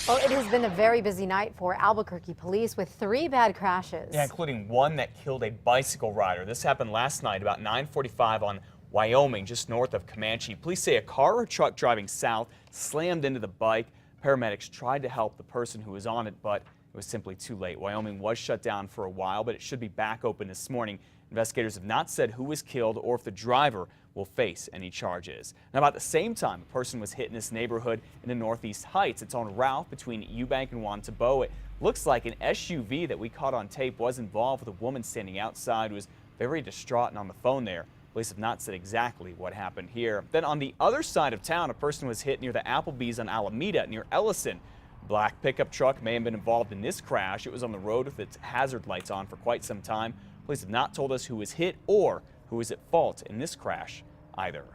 Well, it has been a very busy night for Albuquerque police with 3 bad crashes. Yeah, including one that killed a bicycle rider. This happened last night about 9:45 on Wyoming, just north of Comanche. Police say a car or truck driving south slammed into the bike. Paramedics tried to help the person who was on it, but it was simply too late. Wyoming was shut down for a while, but it should be back open this morning. Investigators have not said who was killed or if the driver will face any charges. Now, about the same time, a person was hit in this neighborhood in the Northeast Heights. It's on Ralph between Eubank and Wantabo. It looks like an SUV that we caught on tape was involved with a woman standing outside who was very distraught and on the phone there. Police have not said exactly what happened here. Then on the other side of town, a person was hit near the Applebee's on Alameda near Ellison. Black pickup truck may have been involved in this crash. It was on the road with its hazard lights on for quite some time. Police have not told us who was hit or who was at fault in this crash either.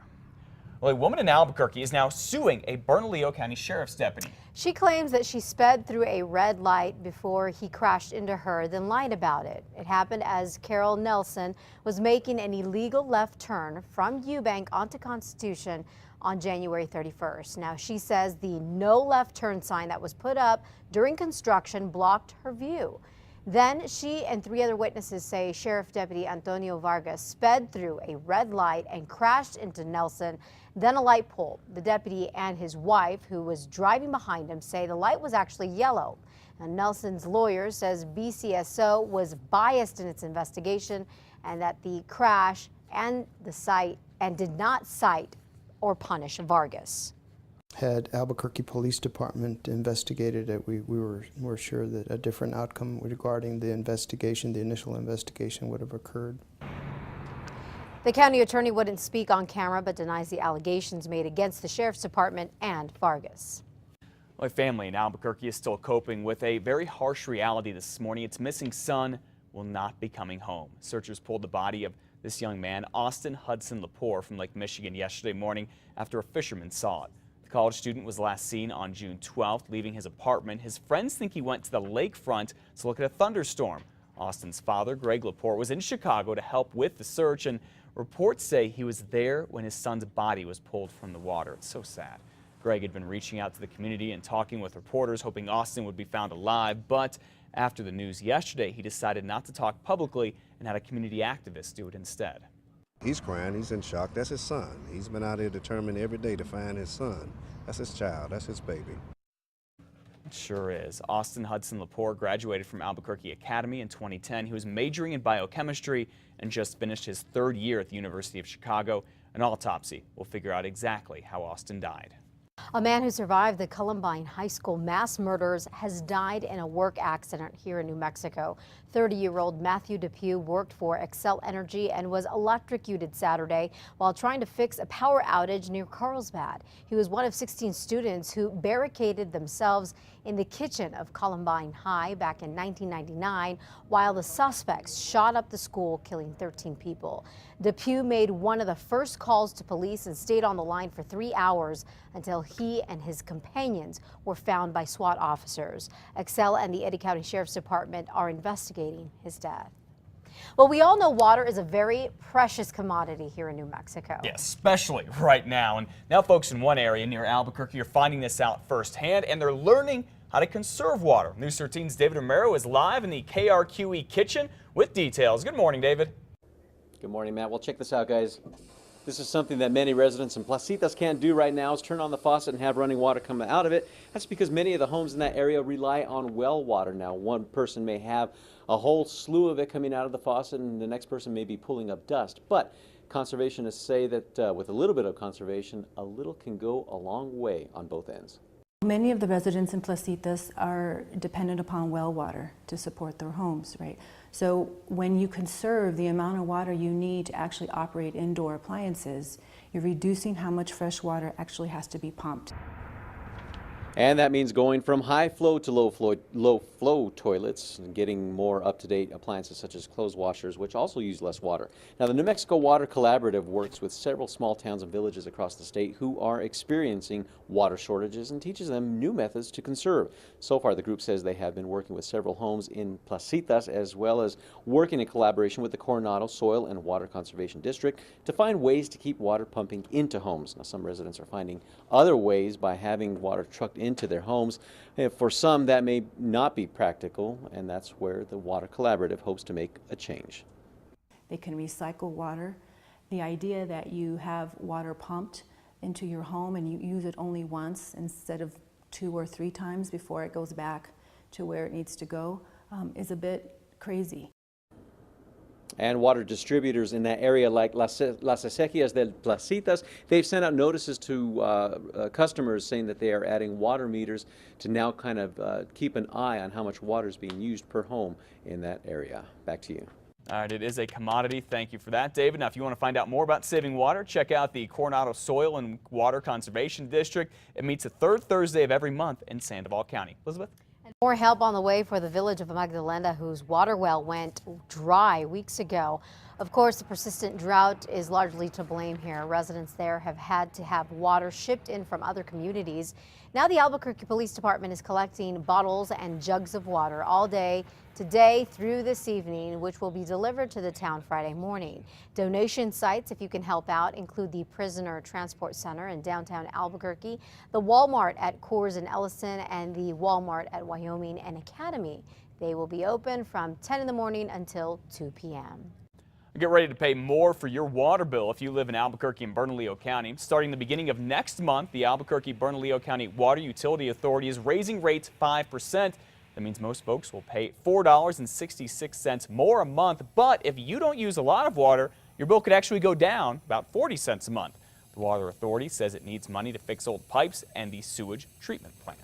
Well, a woman in Albuquerque is now suing a Bernalillo County Sheriff's deputy. She claims that she sped through a red light before he crashed into her, then lied about it. It happened as Carol Nelson was making an illegal left turn from Eubank onto Constitution on January 31st. Now, she says the no left turn sign that was put up during construction blocked her view. Then she and 3 other witnesses say Sheriff Deputy Antonio Vargas sped through a red light and crashed into Nelson, then a light pole. The deputy and his wife, who was driving behind him, say the light was actually yellow. Now, Nelson's lawyer says BCSO was biased in its investigation and that the crash and did not cite or punish Vargas. Had Albuquerque Police Department investigated it, we were sure that a different outcome regarding the investigation, the initial investigation, would have occurred. The county attorney wouldn't speak on camera but denies the allegations made against the sheriff's department and Vargas. Well, a family in Albuquerque is still coping with a very harsh reality this morning. Its missing son will not be coming home. Searchers pulled the body of this young man, Austin Hudson Lepore, from Lake Michigan yesterday morning after a fisherman saw it. The college student was last seen on June 12th, leaving his apartment. His friends think he went to the lakefront to look at a thunderstorm. Austin's father, Greg Lepore, was in Chicago to help with the search, and reports say he was there when his son's body was pulled from the water. It's so sad. Greg had been reaching out to the community and talking with reporters, hoping Austin would be found alive, but after the news yesterday, he decided not to talk publicly and had a community activist do it instead. He's crying, he's in shock. That's his son. He's been out here determined every day to find his son. That's his child, that's his baby. It sure is. Austin Hudson Lepore graduated from Albuquerque Academy in 2010. He was majoring in biochemistry and just finished his 3rd year at the University of Chicago. An autopsy will figure out exactly how Austin died. A man who survived the Columbine High School mass murders has died in a work accident here in New Mexico. 30-year-old Matthew Depew worked for Xcel Energy and was electrocuted Saturday while trying to fix a power outage near Carlsbad. He was one of 16 students who barricaded themselves in the kitchen of Columbine High back in 1999 while the suspects shot up the school, killing 13 people. Depew made one of the first calls to police and stayed on the line for 3 hours until he and his companions were found by SWAT officers. Xcel and the Eddy County Sheriff's Department are investigating his death. Well, we all know water is a very precious commodity here in New Mexico. Yeah, especially right now. And now folks in one area near Albuquerque are finding this out firsthand, and they're learning how to conserve water. News 13's David Romero is live in the KRQE kitchen with details. Good morning, David. Good morning, Matt. Well, check this out, guys. This is something that many residents in Placitas can't do right now, is turn on the faucet and have running water come out of it. That's because many of the homes in that area rely on well water. Now, one person may have a whole slew of it coming out of the faucet, and the next person may be pulling up dust. But conservationists say that with a little bit of conservation, a little can go a long way on both ends. Many of the residents in Placitas are dependent upon well water to support their homes, right? So when you conserve the amount of water you need to actually operate indoor appliances, you're reducing how much fresh water actually has to be pumped. And that means going from high flow to low flow toilets and getting more up-to-date appliances such as clothes washers, which also use less water. Now, the New Mexico Water Collaborative works with several small towns and villages across the state who are experiencing water shortages and teaches them new methods to conserve. So far, the group says they have been working with several homes in Placitas, as well as working in collaboration with the Coronado Soil and Water Conservation District to find ways to keep water pumping into homes. Now, some residents are finding other ways by having water trucked into their homes. For some, that may not be practical, and that's where the Water Collaborative hopes to make a change. They can recycle water. The idea that you have water pumped into your home and you use it only once instead of 2 or 3 times before it goes back to where it needs to go is a bit crazy. And water distributors in that area like Las Acequias del Placitas, they've sent out notices to customers saying that they are adding water meters to now kind of keep an eye on how much water is being used per home in that area. Back to you. All right, it is a commodity. Thank you for that, David. Now, if you want to find out more about saving water, check out the Coronado Soil and Water Conservation District. It meets the 3rd Thursday of every month in Sandoval County. Elizabeth? More help on the way for the village of Magdalena, whose water well went dry weeks ago. Of course, the persistent drought is largely to blame here. Residents there have had to have water shipped in from other communities. Now the Albuquerque Police Department is collecting bottles and jugs of water all day today through this evening, which will be delivered to the town Friday morning. Donation sites, if you can help out, include the Prisoner Transport Center in downtown Albuquerque, the Walmart at Coors and Ellison, and the Walmart at Wyoming and Academy. They will be open from 10 in the morning until 2 p.m. Get ready to pay more for your water bill if you live in Albuquerque and Bernalillo County. Starting the beginning of next month, the Albuquerque-Bernalillo County Water Utility Authority is raising rates 5%. That means most folks will pay $4.66 more a month. But if you don't use a lot of water, your bill could actually go down about 40 cents a month. The Water Authority says it needs money to fix old pipes and the sewage treatment plant.